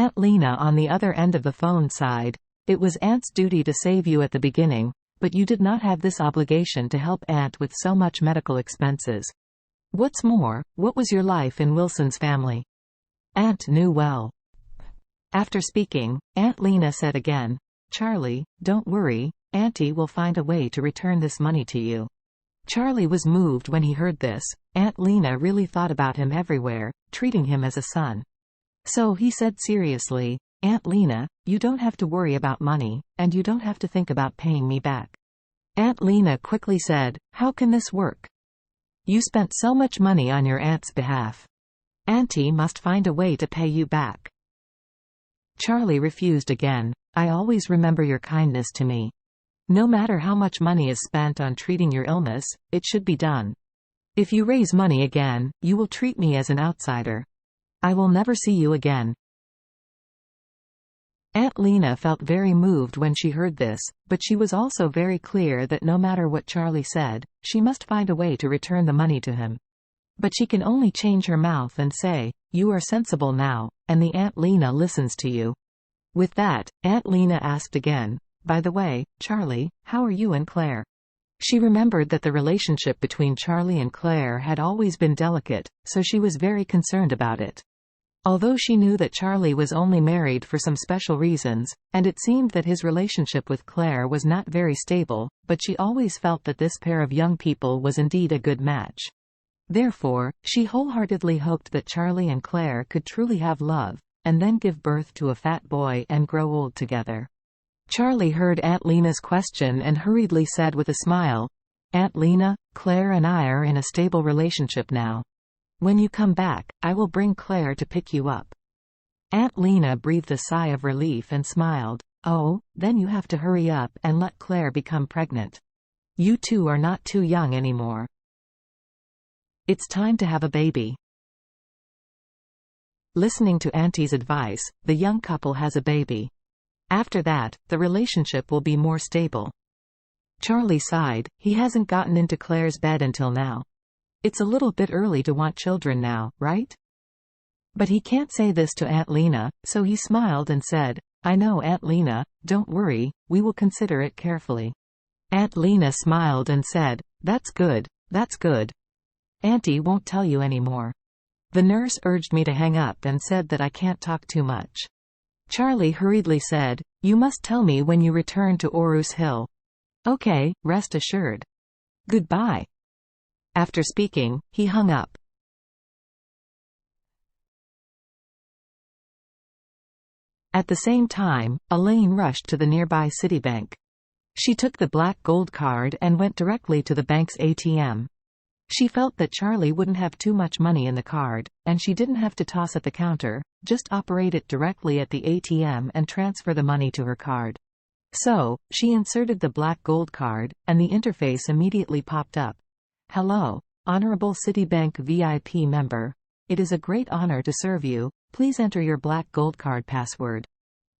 Aunt Lena on the other end of the phone sighed. It was Aunt's duty to save you at the beginning, but you did not have this obligation to help Aunt with so much medical expenses. What's more, what was your life in Wilson's family? Aunt knew well. After speaking, Aunt Lena said again, Charlie, don't worry, Auntie will find a way to return this money to you. Charlie was moved when he heard this. Aunt Lena really thought about him everywhere, treating him as a son. So he said seriously, Aunt Lena, you don't have to worry about money, and you don't have to think about paying me back. Aunt Lena quickly said, how can this work? You spent so much money on your aunt's behalf. Auntie must find a way to pay you back. Charlie refused again. I always remember your kindness to me. No matter how much money is spent on treating your illness, it should be done. If you raise money again, you will treat me as an outsider. I will never see you again. Aunt Lena felt very moved when she heard this, but she was also very clear that no matter what Charlie said, she must find a way to return the money to him. But she can only change her mouth and say, you are sensible now, and the Aunt Lena listens to you. With that, Aunt Lena asked again, by the way, Charlie, how are you and Claire? She remembered that the relationship between Charlie and Claire had always been delicate, so she was very concerned about it. Although she knew that Charlie was only married for some special reasons, and it seemed that his relationship with Claire was not very stable, but she always felt that this pair of young people was indeed a good match. Therefore, she wholeheartedly hoped that Charlie and Claire could truly have love, and then give birth to a fat boy and grow old together. Charlie heard Aunt Lena's question and hurriedly said with a smile, Aunt Lena, Claire and I are in a stable relationship now. When you come back, I will bring Claire to pick you up. Aunt Lena breathed a sigh of relief and smiled. Oh, then you have to hurry up and let Claire become pregnant. You two are not too young anymore. It's time to have a baby. Listening to Auntie's advice, the young couple has a baby. After that, the relationship will be more stable. Charlie sighed. He hasn't gotten into Claire's bed until now. It's a little bit early to want children now, right? But he can't say this to Aunt Lena, so he smiled and said, I know Aunt Lena, don't worry, we will consider it carefully. Aunt Lena smiled and said, that's good, that's good. Auntie won't tell you anymore. The nurse urged me to hang up and said that I can't talk too much. Charlie hurriedly said, you must tell me when you return to Orus Hill. Okay, rest assured. Goodbye. After speaking, he hung up. At the same time, Elaine rushed to the nearby Citibank. She took the black gold card and went directly to the bank's ATM. She felt that Charlie wouldn't have too much money in the card, and she didn't have to toss at the counter, just operate it directly at the ATM and transfer the money to her card. So, she inserted the black gold card, and the interface immediately popped up. Hello, Honorable Citibank VIP member. It is a great honor to serve you. Please enter your black gold card password.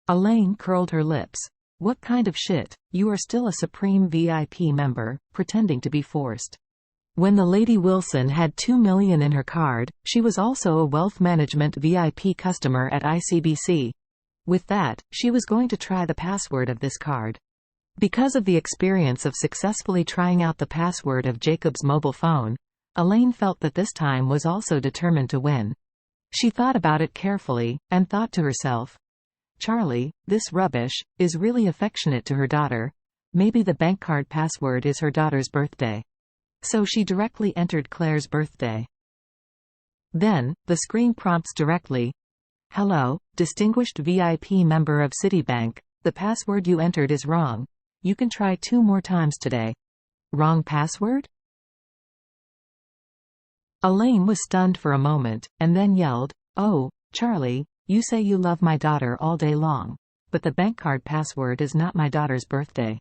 Elaine curled her lips. What kind of shit? You are still a Supreme VIP member, pretending to be forced. When the Lady Wilson had $2 million in her card, she was also a wealth management VIP customer at ICBC. With that, she was going to try the password of this card. Because of the experience of successfully trying out the password of Jacob's mobile phone, Elaine felt that this time was also determined to win. She thought about it carefully, and thought to herself, Charlie, this rubbish, is really affectionate to her daughter. Maybe the bank card password is her daughter's birthday. So she directly entered Claire's birthday. Then, the screen prompts directly, Hello, distinguished VIP member of Citibank, the password you entered is wrong. You can try 2 more times today. Wrong password? Elaine was stunned for a moment, and then yelled, Oh, Charlie, you say you love my daughter all day long. But the bank card password is not my daughter's birthday.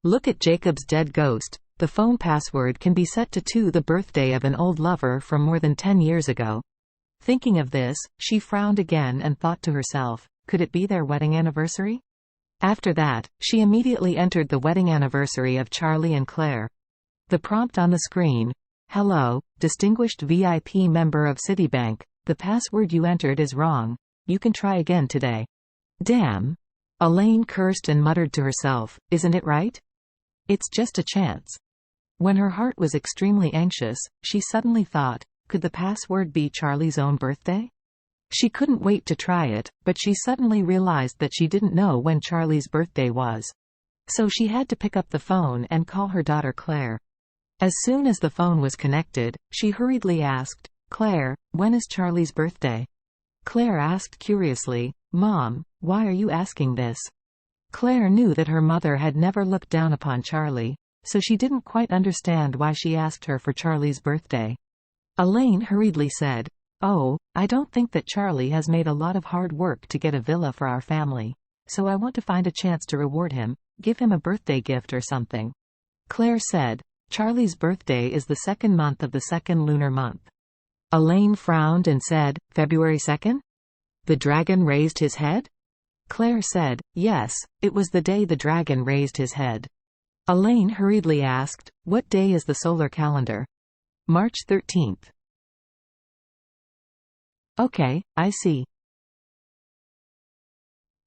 Look at Jacob's dead ghost. The phone password can be set to the birthday of an old lover from more than 10 years ago. Thinking of this, she frowned again and thought to herself, could it be their wedding anniversary? After that, she immediately entered the wedding anniversary of Charlie and Claire. The prompt on the screen, Hello, distinguished VIP member of Citibank, the password you entered is wrong. You can try again today. Damn. Elaine cursed and muttered to herself, isn't it right? It's just a chance. When her heart was extremely anxious, she suddenly thought, could the password be Charlie's own birthday? She couldn't wait to try it, but she suddenly realized that she didn't know when Charlie's birthday was. So she had to pick up the phone and call her daughter Claire. As soon as the phone was connected, she hurriedly asked, Claire, when is Charlie's birthday? Claire asked curiously, Mom, why are you asking this? Claire knew that her mother had never looked down upon Charlie, so she didn't quite understand why she asked her for Charlie's birthday. Elaine hurriedly said, Oh, I don't think that Charlie has made a lot of hard work to get a villa for our family, so I want to find a chance to reward him, give him a birthday gift or something. Claire said, Charlie's birthday is the second month of the second lunar month. Elaine frowned and said, February 2nd? The dragon raised his head? Claire said, yes, it was the day the dragon raised his head. Elaine hurriedly asked, what day is the solar calendar? March 13th. Okay, I see.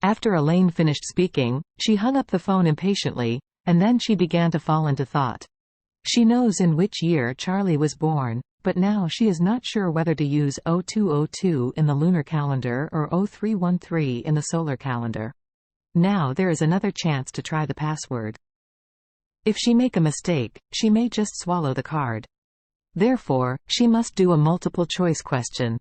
After Elaine finished speaking, she hung up the phone impatiently, and then she began to fall into thought. She knows in which year Charlie was born, but now she is not sure whether to use 0202 in the lunar calendar or 0313 in the solar calendar. Now there is another chance to try the password. If she make a mistake, she may just swallow the card. Therefore, she must do a multiple choice question.